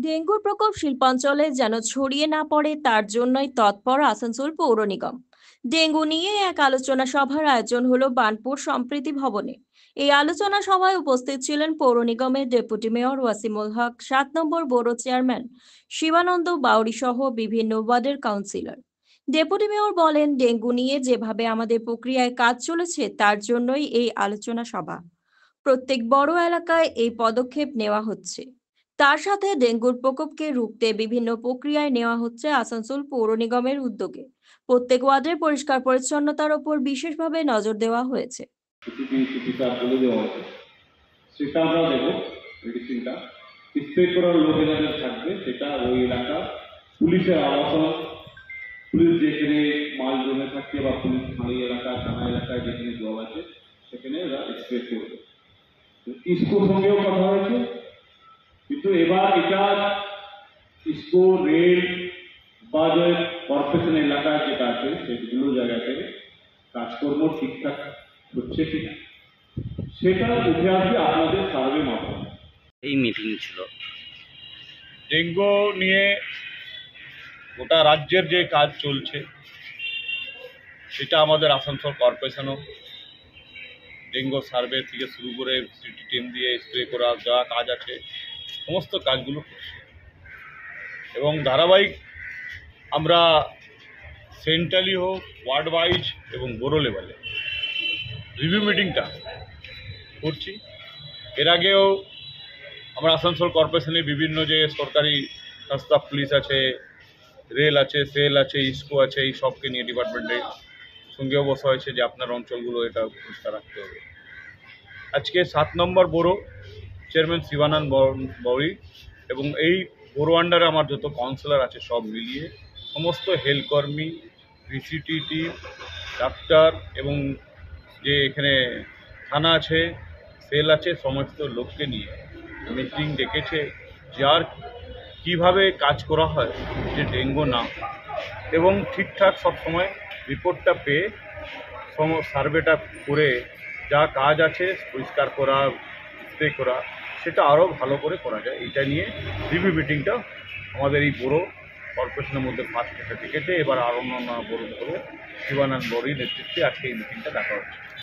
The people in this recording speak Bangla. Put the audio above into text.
ডেঙ্গুর প্রকোপ শিল্পাঞ্চলে যেন ছড়িয়ে না পড়ে তার জন্যই তৎপর আসানসোল পৌর নিগম। ডেঙ্গু নিয়ে এক আলোচনা সভার আয়োজন হলো বার্নপুর সম্প্রীতি ভবনে। এই আলোচনা সভায় উপস্থিত ছিলেন পৌর নিগমের ডেপুটি মেয়র ওয়াসিমুল হক, 7 নম্বর বোরো চেয়ারম্যান শিবানন্দ বাউরি সহ বিভিন্ন ওয়ার্ডের কাউন্সিলর। ডেপুটি মেয়র বলেন, ডেঙ্গু নিয়ে যেভাবে আমাদের প্রক্রিয়ায় কাজ চলেছে তার জন্যই এই আলোচনা সভা। প্রত্যেক বড় এলাকায় এই পদক্ষেপ নেওয়া হচ্ছে। তার সাথে ডেঙ্গুর প্রকোপকে রুখতে বিভিন্ন প্রক্রিয়ায় নেওয়া হচ্ছে আসানসোল পৌর নিগমের উদ্যোগে। প্রত্যেক ওয়ার্ডের পরিষ্কার পরিচ্ছন্নতার উপর বিশেষভাবে নজর দেওয়া হয়েছে। চিকিৎসা বলে দেওয়া হয়েছে, সেটা আমরা দেবো। মেডিসিনটা স্প্রে করার লোক যাদের থাকবে সেটা ওই এলাকা পুলিশের আবাসন, পুলিশ যেখানে মাল জমে থাকছে বা পুলিশ খালি এলাকা থানা এলাকায় যেখানে জল আছে সেখানে এরা স্প্রে করবে। ইস্কোর সঙ্গেও কথা হয়েছে, কিন্তু এবার এটা ইস্কো রেল বা যে কর্পোরেশন এলাকা যেটা আছে সেগুলো জায়গাতে কাজকর্ম ঠিকঠাক হচ্ছে কিনা সেটা উঠে আসবে আপনাদের সার্ভে মাধ্যমে। এই মিটিং ছিল ডেঙ্গু নিয়ে গোটা রাজ্যের যে কাজ চলছে সেটা আমাদের আসানসোল কর্পোরেশনও ডেঙ্গু সার্ভে থেকে শুরু করে সিটি টিম দিয়ে স্প্রে করা যা কাজ আছে সমস্ত কাজগুলো করছে এবং ধারাবাহিক আমরা সেন্ট্রালি হোক ওয়ার্ড ওয়াইজ এবং বোরো লেভেলে রিভিউ মিটিংটা করছি। এর আগেও আমরা আসানসোল কর্পোরেশনে বিভিন্ন যে সরকারি সংস্থা পুলিশ আছে, রেল আছে, সেল আছে, ইস্কো আছে, এই সবকে নিয়ে ডিপার্টমেন্টের সঙ্গেও বসা হয়েছে যে আপনার অঞ্চলগুলো এটা পরিষ্কার রাখতে হবে। আজকে 7 নম্বর বোরো চেয়ারম্যান শিবানন্দ বাউরি এবং এই বোরো আন্ডারে আমার যত কাউন্সিলর আছে সব মিলিয়ে সমস্ত হেলথ কর্মী, ভিসিটি টিম, ডাক্তার এবং যে এখানে থানা আছে, সেল আছে, সমস্ত লোককে নিয়ে মিটিং ডেকেছে যার কিভাবে কাজ করা হয় যে ডেঙ্গু না এবং ঠিকঠাক সব সময় রিপোর্টটা পেয়ে সার্ভেটা করে যা কাজ আছে পরিষ্কার করা, স্প্রে করা, সেটা আরও ভালো করে করা যায়। এটা নিয়ে রিভিউ মিটিংটা আমাদের এই বড়ো কর্পোরেশনের মধ্যে ফার্স্ট এটা ডেকেছে। এবার আরও অন্যান্য বড় শিবানন্দ বড়ির নেতৃত্বে আজকে এই মিটিংটা ডাকা হচ্ছে।